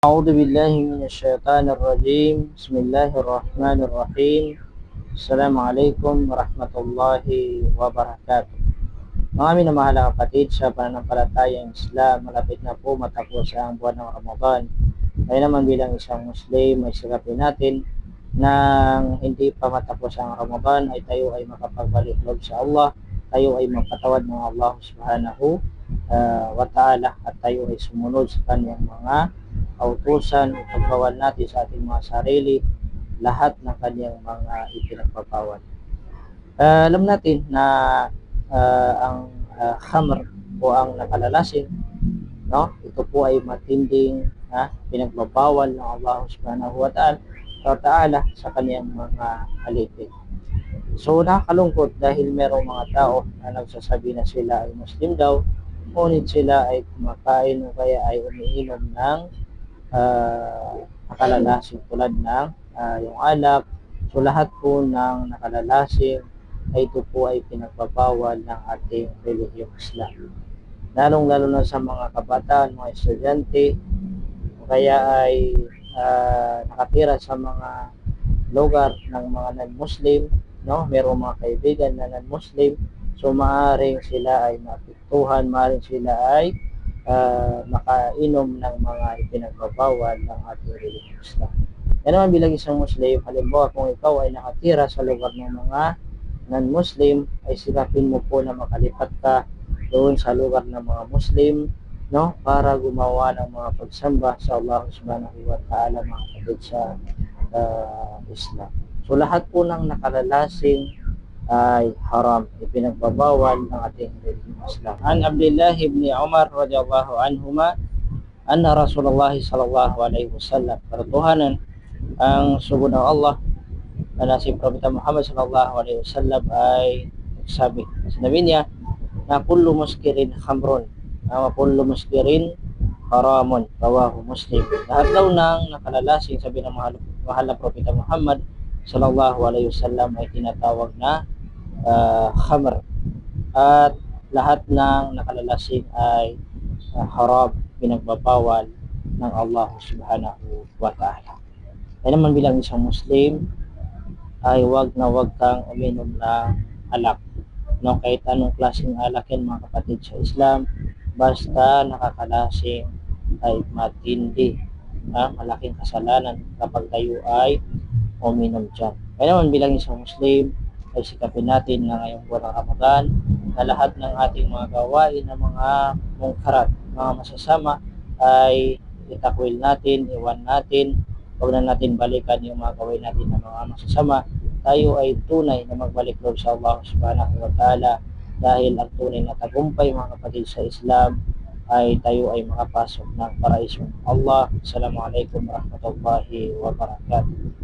أعوذ بالله من الشيطان الرجيم. بسم الله الرحمن الرحيم. Assalamu alaikum warahmatullahi wabarakatuh. Mga minamahal na kapatid sa pananampalatayang Islam, malapit na po matapos ang buwan ng Ramadan. Kaya naman bilang isang Muslim ay sikapin natin nang hindi pa matapos ang Ramadan ay tayo ay makapagbalik loob sa Allah, tayo ay mapatawad ng Allah subhanahu wa ta'ala at tayo ay sumunod sa kanyang mga kautusan, ipagbawan natin sa ating mga sarili lahat ng kanyang mga ipinagbabawal. Alam natin na ang khamr o ang nakalalasing, no? Ito po ay matinding pinagbabawal ng Allah subhanahu wa ta'ala sa kanyang mga alipin. So nakakalungkot dahil merong mga tao na nagsasabi na sila ay Muslim daw, ngunit sila ay kumakain o kaya ay umiinom ng nakalalasing tulad ng yung alak. So lahat po ng nakalalasing ay ito po ay pinagbabawal ng ating relihiyong Islam. Lalong-lalo na sa mga kabataan, mga estudyante, o kaya ay nakatira sa mga lugar ng mga non-Muslim, no? Merong mga kaibigan na non-Muslim, so maaaring sila ay maapektuhan, maaaring sila ay makainom ng mga ipinagbabawal ng ating relihiyong Islam. Yan naman bilang isang Muslim, halimbawa kung ikaw ay nakatira sa lugar ng mga non-Muslim, ay sikapin mo po na makalipat ka doon sa lugar ng mga Muslim, no, para gumawa ng mga pagsamba sa Allah subhanahu wa ta'ala, mga kapatid sa Islam. So lahat po ng nakalalasing ay haram, ipinagbabawal ng ating relihiyong Islam. An Abdullah ibn Umar radhiyallahu anhuma anna Rasulullah sallallahu alaihi wasallam, katotohanan ang sugod ng Allah na si Propeta Muhammad sallallahu alaihi wasallam ay nagsabi, sinabi niya na kullu muskirin khamrun, na kullu muskirin haramun, rawahu Muslim. Lahat daw ng nakalalasing, sabi ng mahal na Propeta Muhammad sallallahu alaihi wasallam, ay tinatawag na khamr, at lahat ng nakalalasing ay haram, pinagbabawal ng Allah subhanahu wa ta'ala. Kaya naman bilang isang Muslim ay wag kang uminom ng alak, no? Kahit anong klaseng alak yan, mga kapatid sa Islam, basta nakakalasing ay matindi, malaking kasalanan kapag tayo ay uminom dyan. Kaya naman bilang isang Muslim ay sikapin natin na ngayong buwan ng Ramadan na lahat ng ating mga gawain na mga mungkarat, mga masasama, ay itakwil natin, iwan natin. Huwag na natin balikan yung mga gawin natin na mga masasama. Tayo ay tunay na magbalik loob sa Allah subhanahu wa ta'ala, dahil ang tunay na tagumpay, mga kapatid sa Islam, ay tayo ay makapasok ng paraisong Allah. Assalamualaikum warahmatullahi wabarakatuh.